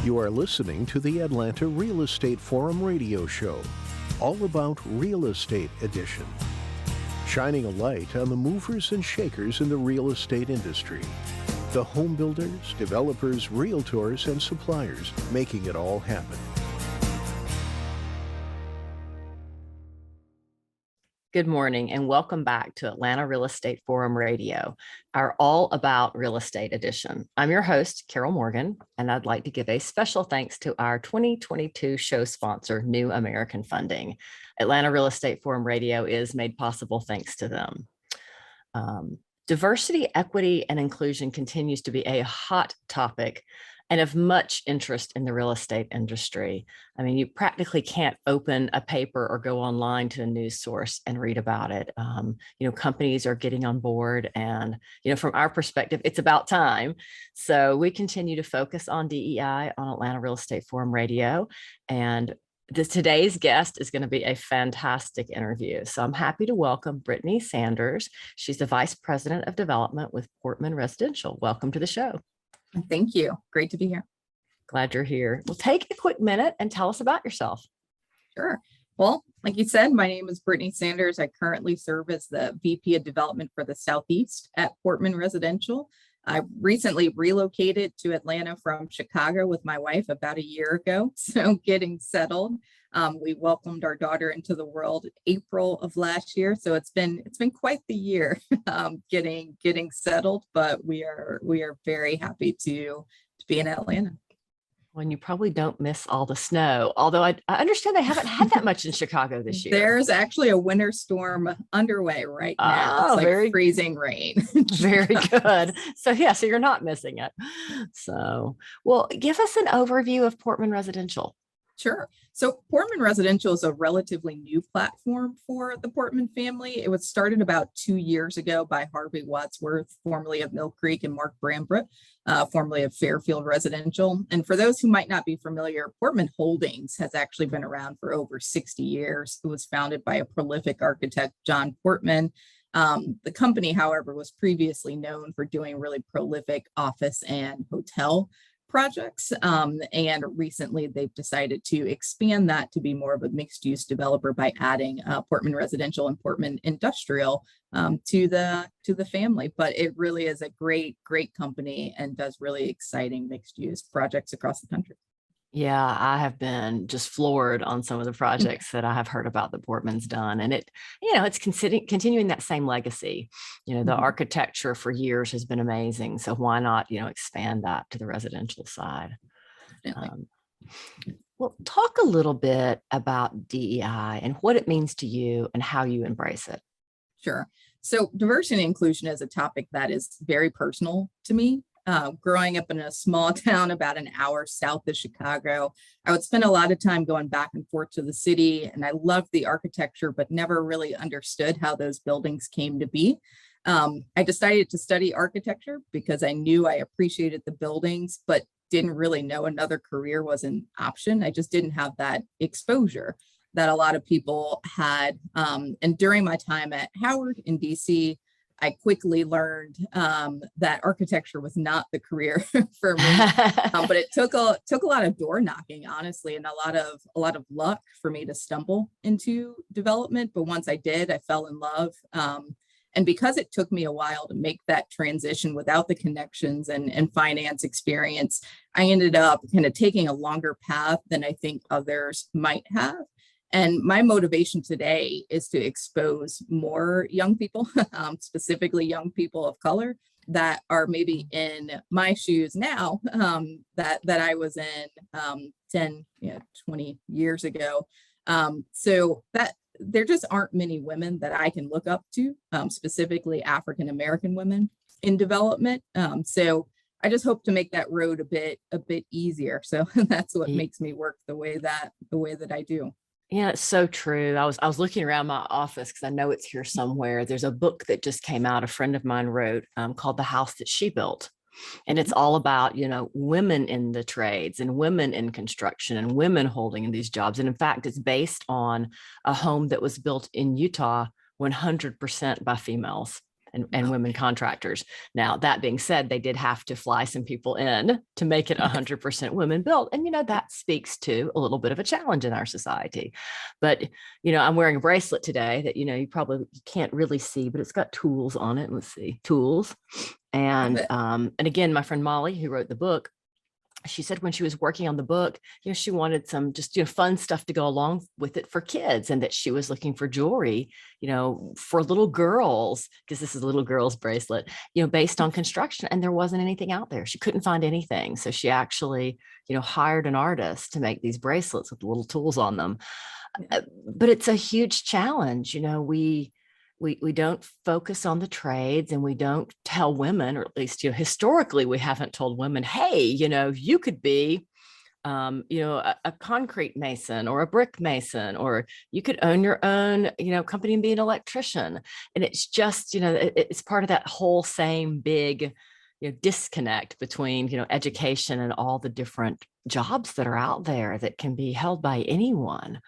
You are listening to the Atlanta Real Estate Forum radio show, all about real estate edition, shining a light on the movers and shakers in the real estate industry, the home builders, developers, realtors, and suppliers making it all happen. Good morning and welcome back to Atlanta Real Estate Forum Radio, our all about real estate edition. I'm your host, Carol Morgan, and I'd like to give a special thanks to our 2022 show sponsor, New American Funding. Atlanta Real Estate Forum Radio is made possible thanks to them. Diversity, equity, and inclusion continues to be a hot topic and of much interest in the real estate industry. I mean, you practically can't open a paper or go online to a news source and read about it. Companies are getting on board and, from our perspective, it's about time. So we continue to focus on DEI on Atlanta Real Estate Forum Radio. And today's guest is going to be a fantastic interview. So I'm happy to welcome Brittani Sanders. She's the Vice President of Development with Portman Residential. Welcome to the show. Thank you. Great to be here. Glad you're here. Well, take a quick minute and tell us about yourself. Sure. Well, like you said, my name is Brittani Sanders. I currently serve as the VP of Development for the Southeast at Portman Residential. I recently relocated to Atlanta from Chicago with my wife about a year ago. So getting settled. We welcomed our daughter into the world April of last year. So it's been quite the year getting settled, but we are very happy to be in Atlanta. Well, you probably don't miss all the snow, although I understand they haven't had that much in Chicago this year. There's actually a winter storm underway right now. It's like very freezing rain. Very good. So you're not missing it. So, well, give us an overview of Portman Residential. Sure. So Portman Residential is a relatively new platform for the Portman family. It was started about 2 years ago by Harvey Wadsworth, formerly of Mill Creek, and Mark Brambrett, formerly of Fairfield Residential. And for those who might not be familiar, Portman Holdings has actually been around for over 60 years. It was founded by a prolific architect, John Portman. The company, however, was previously known for doing really prolific office and hotel projects. And recently they've decided to expand that to be more of a mixed use developer by adding Portman Residential and Portman Industrial to the family. But it really is a great company and does really exciting mixed use projects across the country. Yeah, I have been just floored on some of the projects that I have heard about that Portman's done. And it's continuing that same legacy. The architecture for years has been amazing. So why not, expand that to the residential side? Well, talk a little bit about DEI and what it means to you and how you embrace it. Sure. So diversity and inclusion is a topic that is very personal to me. Growing up in a small town about an hour south of Chicago, I would spend a lot of time going back and forth to the city, and I loved the architecture, but never really understood how those buildings came to be. I decided to study architecture because I knew I appreciated the buildings, but didn't really know another career was an option. I just didn't have that exposure that a lot of people had. And during my time at Howard in DC, I quickly learned that architecture was not the career for me, but it took a lot of door knocking, honestly, and a lot of luck for me to stumble into development. But once I did, I fell in love. And because it took me a while to make that transition without the connections and finance experience, I ended up kind of taking a longer path than I think others might have. And my motivation today is to expose more young people, specifically young people of color that are maybe in my shoes now that I was in 10, 20 years ago. So that there just aren't many women that I can look up to, specifically African-American women in development. So I just hope to make that road a bit easier. So that's what makes me work the way that I do. Yeah, it's so true. I was looking around my office because I know it's here somewhere. There's a book that just came out, a friend of mine wrote called The House That She Built. And it's all about, women in the trades and women in construction and women holding in these jobs. And in fact, it's based on a home that was built in Utah 100% by females. and women contractors. Now, that being said, they did have to fly some people in to make it 100% women built. And, that speaks to a little bit of a challenge in our society. But, I'm wearing a bracelet today that, you probably can't really see, but it's got tools on it. Let's see, tools. And again, my friend Molly, who wrote the book, she said when she was working on the book, she wanted some just, fun stuff to go along with it for kids, and that she was looking for jewelry, for little girls, because this is a little girl's bracelet, based on construction. And there wasn't anything out there. She couldn't find anything. So she actually, hired an artist to make these bracelets with little tools on them. But it's a huge challenge. We don't focus on the trades, and we don't tell women, or at least, historically, we haven't told women, hey, you could be, a concrete mason or a brick mason, or you could own your own, company and be an electrician. And it's just, it's part of that whole same big, disconnect between, education and all the different jobs that are out there that can be held by anyone.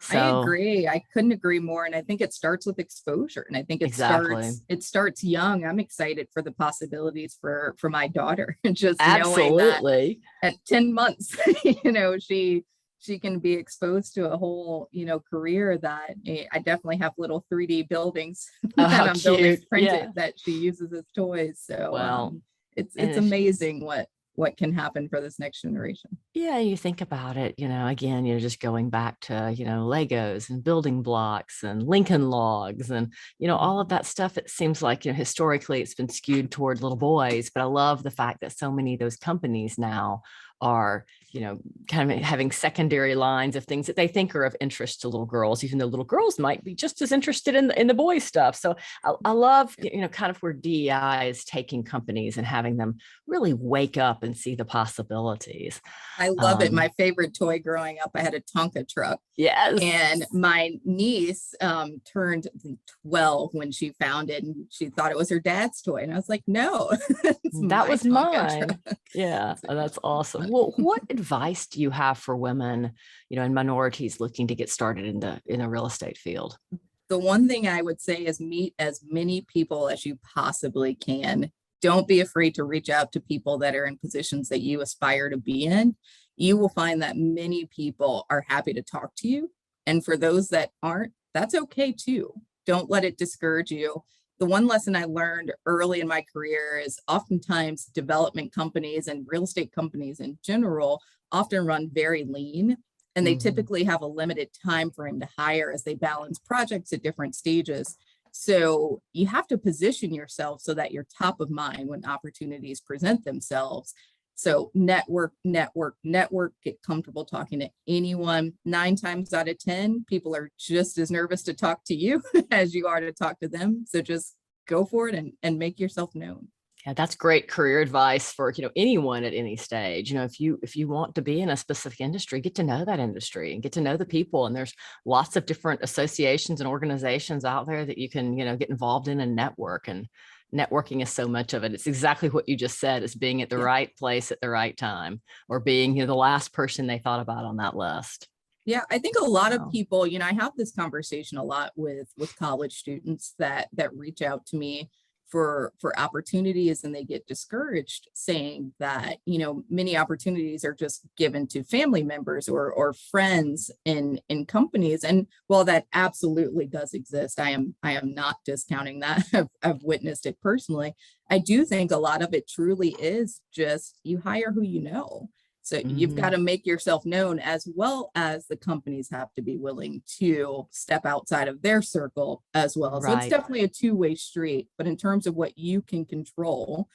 So, I agree. I couldn't agree more. And I think it starts with exposure. And I think it starts young. I'm excited for the possibilities for my daughter. Just knowing that at 10 months, she can be exposed to a whole, career that I definitely have little 3D buildings that I'm building printed that she uses as toys. So it's amazing what can happen for this next generation. Yeah, you think about it, again, just going back to, Legos and building blocks and Lincoln logs and, all of that stuff. It seems like, historically it's been skewed toward little boys, but I love the fact that so many of those companies now are, kind of having secondary lines of things that they think are of interest to little girls, even though little girls might be just as interested in the boys stuff. So I love, kind of where DEI is taking companies and having them really wake up and see the possibilities. I love it. My favorite toy growing up, I had a Tonka truck. Yes. And my niece turned 12 when she found it, and she thought it was her dad's toy. And I was like, no, that was mine. Truck. Yeah, that's awesome. Well, what advice do you have for women, and minorities looking to get started in the real estate field? The one thing I would say is meet as many people as you possibly can. Don't be afraid to reach out to people that are in positions that you aspire to be in. You will find that many people are happy to talk to you. And for those that aren't, that's okay too. Don't let it discourage you. The one lesson I learned early in my career is oftentimes development companies and real estate companies in general often run very lean, and they typically have a limited time frame to hire as they balance projects at different stages. So you have to position yourself so that you're top of mind when opportunities present themselves. So network, get comfortable talking to anyone. 9 times out of 10, people are just as nervous to talk to you as you are to talk to them. So just go for it and make yourself known. Yeah, that's great career advice for, anyone at any stage. If you want to be in a specific industry, get to know that industry and get to know the people. And there's lots of different associations and organizations out there that you can, get involved in and network. And networking is so much of it. It's exactly what you just said, is being at the right place at the right time, or being, the last person they thought about on that list. Yeah, I think a lot of people, I have this conversation a lot with college students that reach out to me for opportunities, and they get discouraged, saying that, many opportunities are just given to family members or friends in companies. And while that absolutely does exist, I am not discounting that. I've witnessed it personally. I do think a lot of it truly is just you hire who you know. So you've got to make yourself known, as well as the companies have to be willing to step outside of their circle as well. So it's definitely a two-way street. But in terms of what you can control,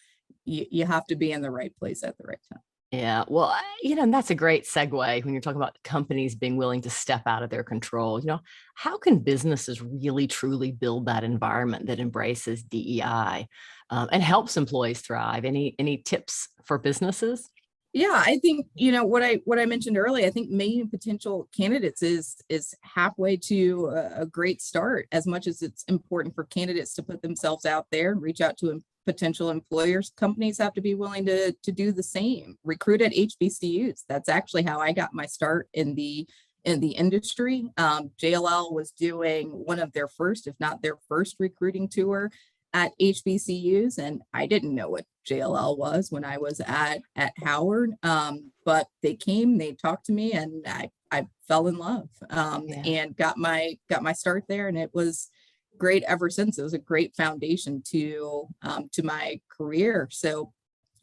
you have to be in the right place at the right time. Yeah, well, and that's a great segue when you're talking about companies being willing to step out of their control. How can businesses really truly build that environment that embraces DEI and helps employees thrive? Any tips for businesses? Yeah, I think, what I mentioned earlier, I think meeting potential candidates is halfway to a great start. As much as it's important for candidates to put themselves out there and reach out to potential employers, companies have to be willing to do the same. Recruit at HBCUs. That's actually how I got my start in the industry. JLL was doing one of their first, if not their first, recruiting tour at HBCUs, and I didn't know what JLL was when I was at Howard. But they came, they talked to me, and I fell in love, Yeah. and got my start there, and it was great ever since. It was a great foundation to my career. So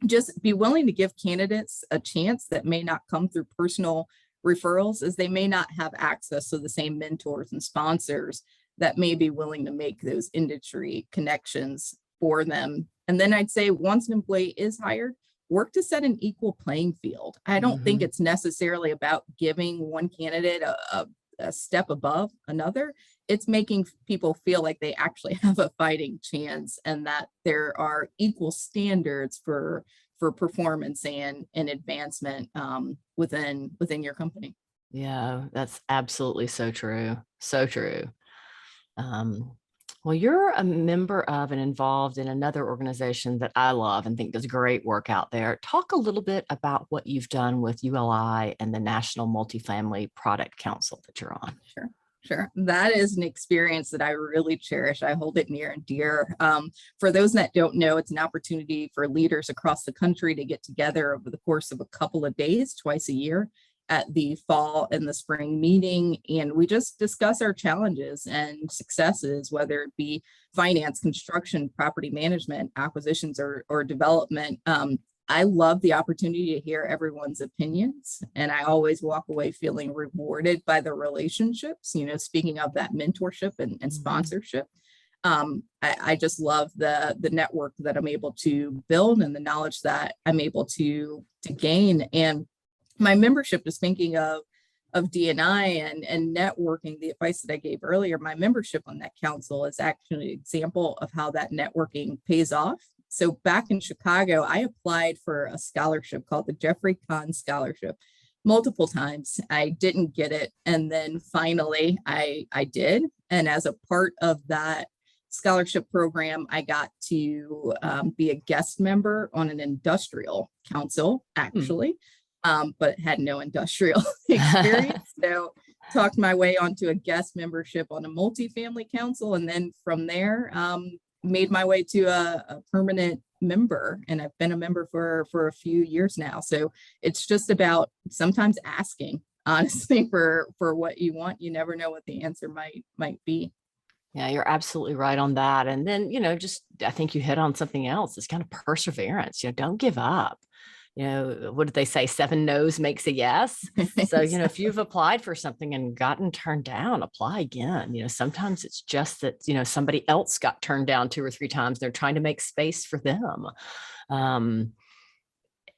just be willing to give candidates a chance that may not come through personal referrals, as they may not have access to the same mentors and sponsors that may be willing to make those industry connections for them. And then I'd say, once an employee is hired, work to set an equal playing field. I don't think it's necessarily about giving one candidate a step above another. It's making people feel like they actually have a fighting chance, and that there are equal standards for performance and advancement within your company. Yeah, that's absolutely so true. So true. Well, you're a member of and involved in another organization that I love and think does great work out there. Talk a little bit about what you've done with ULI and the National Multifamily Product Council that you're on. Sure. That is an experience that I really cherish. I hold it near and dear. For those that don't know, it's an opportunity for leaders across the country to get together over the course of a couple of days, twice a year, at the fall and the spring meeting. And we just discuss our challenges and successes, whether it be finance, construction, property management, acquisitions, or development. I love the opportunity to hear everyone's opinions, and I always walk away feeling rewarded by the relationships, speaking of that mentorship and sponsorship. I just love the network that I'm able to build and the knowledge that I'm able to gain. And my membership is thinking of D&I and networking. The advice that I gave earlier, my membership on that council is actually an example of how that networking pays off. So back in Chicago, I applied for a scholarship called the Jeffrey Kahn Scholarship multiple times. I didn't get it. And then finally I did. And as a part of that scholarship program, I got to be a guest member on an industrial council, actually, but had no industrial experience. So talked my way onto a guest membership on a multifamily council. And then from there, made my way to a permanent member, and I've been a member for a few years now. So it's just about sometimes asking, honestly, for what you want. You never know what the answer might be. Yeah, you're absolutely right on that. And then, I think you hit on something else. It's kind of perseverance. Don't give up. What did they say? 7 no's makes a yes. So, if you've applied for something and gotten turned down, apply again. Sometimes it's just that, somebody else got turned down 2 or 3 times. They're trying to make space for them.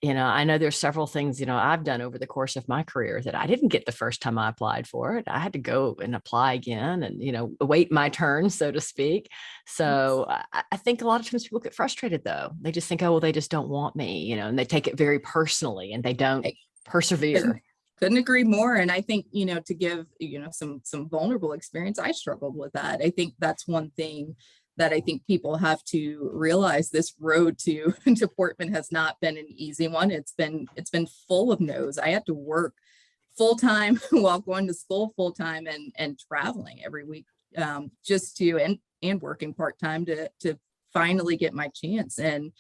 I know there's several things, I've done over the course of my career that I didn't get the first time I applied for it. I had to go and apply again and, await my turn, so to speak. So I think a lot of times people get frustrated, though. They just think, oh, well, they just don't want me, and they take it very personally and they don't persevere. Couldn't agree more. And I think, to give, some vulnerable experience, I struggled with that. I think that's one thing that I think people have to realize. This road to Portman has not been an easy one. It's been full of no's. I had to work full-time while going to school full-time and traveling every week, just to, and working part-time to finally get my chance in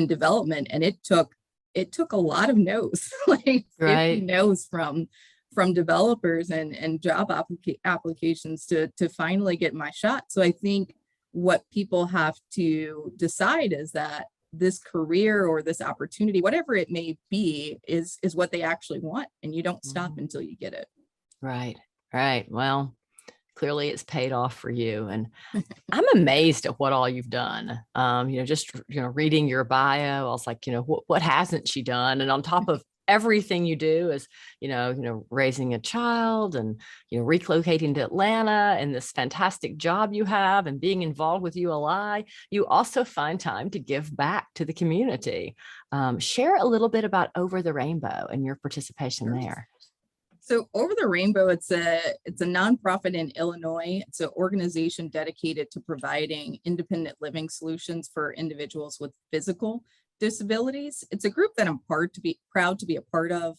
development. And it took a lot of no's, like 50 no's from developers and job applications to finally get my shot. So I think what people have to decide is that this career or this opportunity, whatever it may be, is what they actually want. And you don't stop until you get it. Right. Well, clearly it's paid off for you. And I'm amazed at what all you've done. Just, reading your bio, I was like, what hasn't she done? And on top of everything you do is, raising a child and, relocating to Atlanta and this fantastic job you have and being involved with ULI, you also find time to give back to the community. Share a little bit about Over the Rainbow and your participation there. So Over the Rainbow, it's a nonprofit in Illinois. It's an organization dedicated to providing independent living solutions for individuals with physical disabilities. It's a group that I'm proud to be a part of.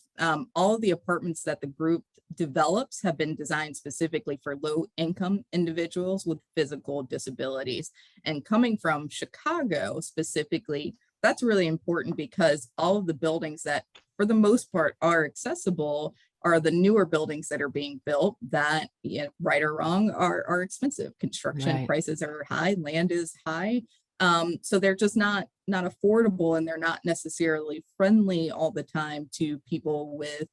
All of the apartments that the group develops have been designed specifically for low income individuals with physical disabilities. And coming from Chicago specifically, that's really important because all of the buildings that for the most part are accessible are the newer buildings that are being built that, right or wrong, are expensive. Construction Right. prices are high, land is high. So they're just not affordable, and they're not necessarily friendly all the time to people with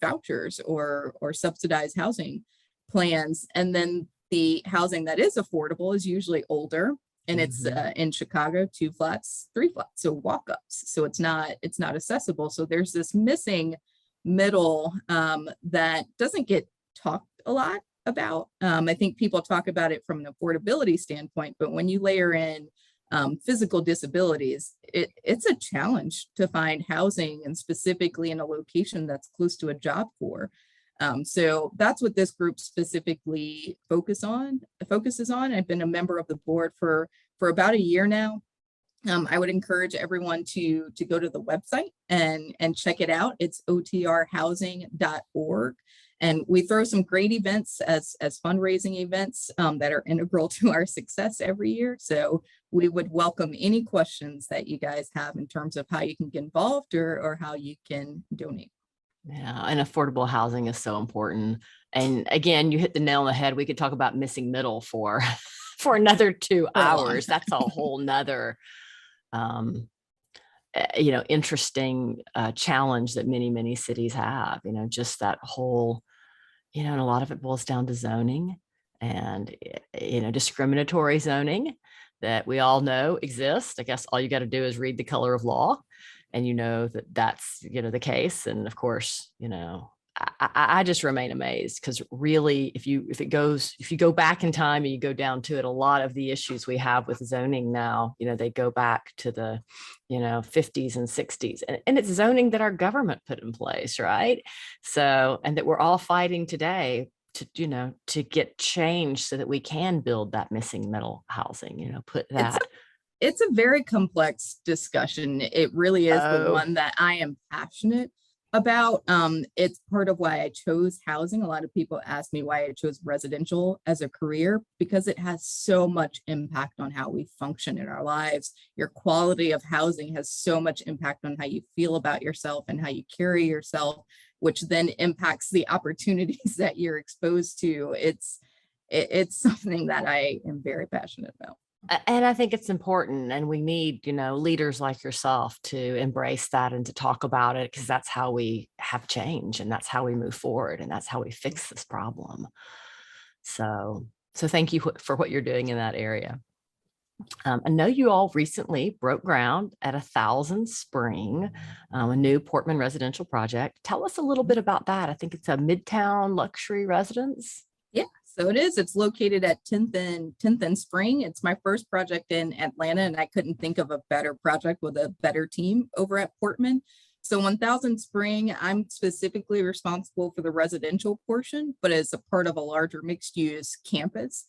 vouchers or subsidized housing plans. And then the housing that is affordable is usually older, and it's in Chicago, 2 flats, 3 flats, so walk-ups. So it's not accessible. So there's this missing middle that doesn't get talked a lot about. I think people talk about it from an affordability standpoint, but when you layer in physical disabilities, it's a challenge to find housing, and specifically in a location that's close to a job corps. So that's what this group specifically focuses on. I've been a member of the board for about a year now. I would encourage everyone to go to the website and check it out. It's otrhousing.org. And we throw some great events as fundraising events that are integral to our success every year. So we would welcome any questions that you guys have in terms of how you can get involved or how you can donate. Yeah, and affordable housing is so important. And again, you hit the nail on the head. We could talk about missing middle for another 2 hours. That's a whole nother interesting challenge that many cities have, just that whole, and a lot of it boils down to zoning and, discriminatory zoning that we all know exists. I guess all you got to do is read the color of law, and that's the case. And of course, I just remain amazed, because really, if you go back in time and you go down to it, a lot of the issues we have with zoning now, they go back to the 50s and 60s, and it's zoning that our government put in place, right? So, and that we're all fighting today to get change so that we can build that missing middle housing, put that. It's a very complex discussion. It really is the one that I am passionate about. It's part of why I chose housing. A lot of people ask me why I chose residential as a career, because it has so much impact on how we function in our lives. Your quality of housing has so much impact on how you feel about yourself and how you carry yourself, which then impacts the opportunities that you're exposed to. It's something that I am very passionate about. And I think it's important, and we need, leaders like yourself to embrace that and to talk about it, because that's how we have change, and that's how we move forward, and that's how we fix this problem. So thank you for what you're doing in that area. I know you all recently broke ground at 1000 Spring, a new Portman residential project. Tell us a little bit about that. I think it's a midtown luxury residence. Yeah, so it is. It's located at 10th and Spring. It's my first project in Atlanta, and I couldn't think of a better project with a better team over at Portman. So 1000 Spring, I'm specifically responsible for the residential portion, but as a part of a larger mixed-use campus.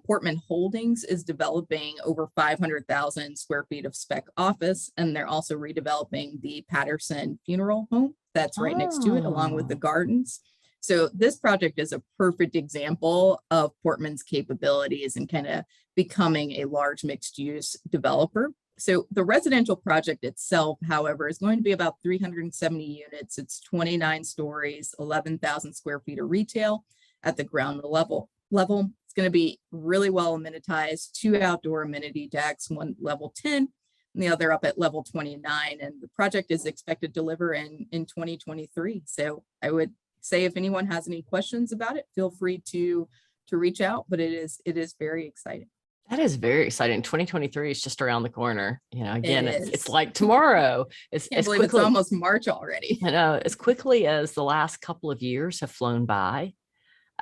Portman Holdings is developing over 500,000 square feet of spec office, and they're also redeveloping the Patterson funeral home that's right next to it, along with the gardens. So this project is a perfect example of Portman's capabilities and kind of becoming a large mixed-use developer. So the residential project itself, however, is going to be about 370 units. It's 29 stories, 11,000 square feet of retail at the ground level. It's going to be really well amenitized, 2 outdoor amenity decks, one level 10 and the other up at level 29. And the project is expected to deliver in 2023. So I would say if anyone has any questions about it, feel free to reach out, but it is very exciting. That is very exciting. 2023 is just around the corner. Again, it's like tomorrow. It's almost March already. I know, as quickly as the last couple of years have flown by.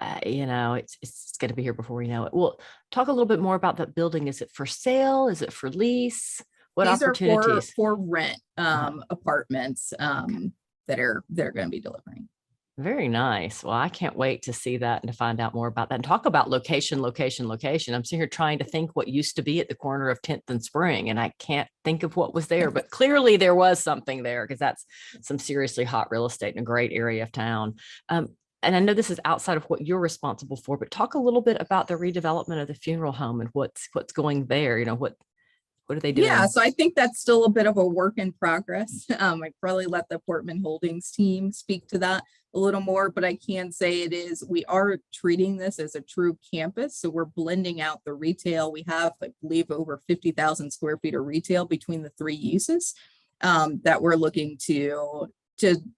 It's going to be here before we know it. Well, talk a little bit more about that building. Is it for sale? Is it for lease? What These opportunities? Are for rent apartments that are going to be delivering. Very nice. Well, I can't wait to see that and to find out more about that and talk about location. I'm sitting here trying to think what used to be at the corner of 10th and Spring, and I can't think of what was there, but clearly there was something there, because that's some seriously hot real estate in a great area of town. and I know this is outside of what you're responsible for, but talk a little bit about the redevelopment of the funeral home and what's going there. What are they doing? Yeah, so I think that's still a bit of a work in progress. I'd probably let the Portman Holdings team speak to that a little more, but I can say we are treating this as a true campus. So we're blending out the retail. We have, I believe, over 50,000 square feet of retail between the three uses that we're looking to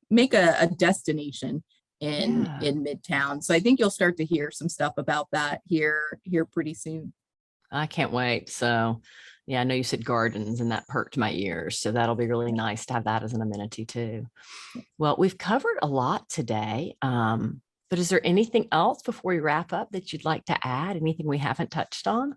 make a destination in Midtown. So I think you'll start to hear some stuff about that here pretty soon. I can't wait. So yeah, I know you said gardens and that perked my ears. So that'll be really nice to have that as an amenity too. Well, we've covered a lot today. But is there anything else before we wrap up that you'd like to add? Anything we haven't touched on?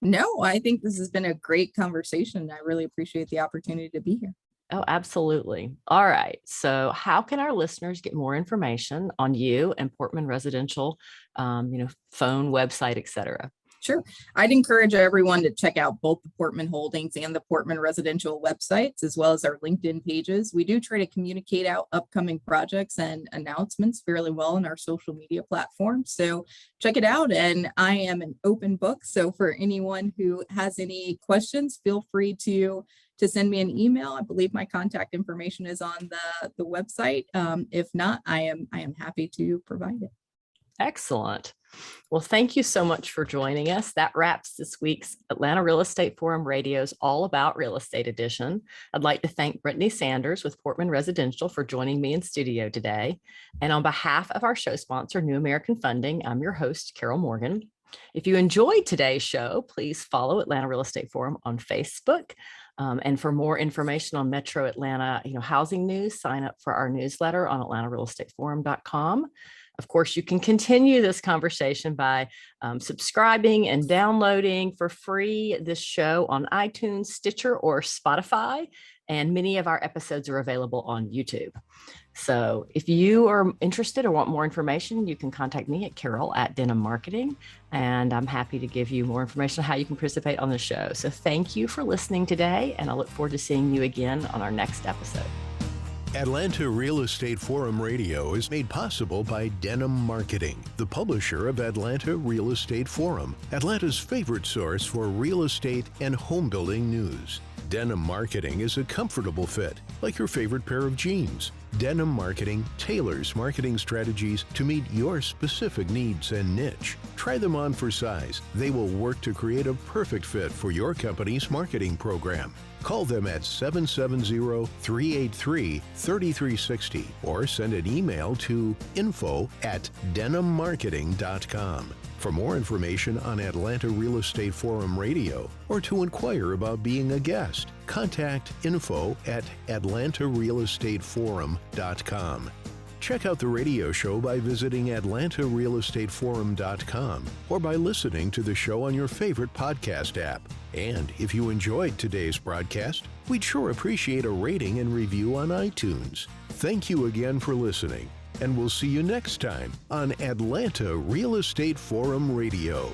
No, I think this has been a great conversation. I really appreciate the opportunity to be here. Oh, absolutely. All right. So how can our listeners get more information on you and Portman Residential, phone, website, et cetera? Sure. I'd encourage everyone to check out both the Portman Holdings and the Portman Residential websites, as well as our LinkedIn pages. We do try to communicate out upcoming projects and announcements fairly well in our social media platforms. So check it out. And I am an open book. So for anyone who has any questions, feel free to send me an email. I believe my contact information is on the website. If not, I am happy to provide it. Excellent. Well, thank you so much for joining us. That wraps this week's Atlanta Real Estate Forum Radio's All About Real Estate edition. I'd like to thank Brittani Sanders with Portman Residential for joining me in studio today. And on behalf of our show sponsor, New American Funding, I'm your host, Carol Morgan. If you enjoyed today's show, please follow Atlanta Real Estate Forum on Facebook. And for more information on Metro Atlanta, housing news, sign up for our newsletter on atlantarealestateforum.com. Of course, you can continue this conversation by subscribing and downloading for free this show on iTunes, Stitcher, or Spotify. And many of our episodes are available on YouTube. So if you are interested or want more information, you can contact me at Carol@Denim Marketing, and I'm happy to give you more information on how you can participate on the show. So thank you for listening today, and I look forward to seeing you again on our next episode. Atlanta Real Estate Forum Radio is made possible by Denim Marketing, the publisher of Atlanta Real Estate Forum, Atlanta's favorite source for real estate and home building news. Denim Marketing is a comfortable fit, like your favorite pair of jeans. Denim Marketing tailors marketing strategies to meet your specific needs and niche. Try them on for size. They will work to create a perfect fit for your company's marketing program. Call them at 770-383-3360 or send an email to info@denimmarketing.com. For more information on Atlanta Real Estate Forum Radio or to inquire about being a guest, contact info@atlantarealestateforum.com. Check out the radio show by visiting atlantarealestateforum.com or by listening to the show on your favorite podcast app. And if you enjoyed today's broadcast, we'd sure appreciate a rating and review on iTunes. Thank you again for listening, and we'll see you next time on Atlanta Real Estate Forum Radio.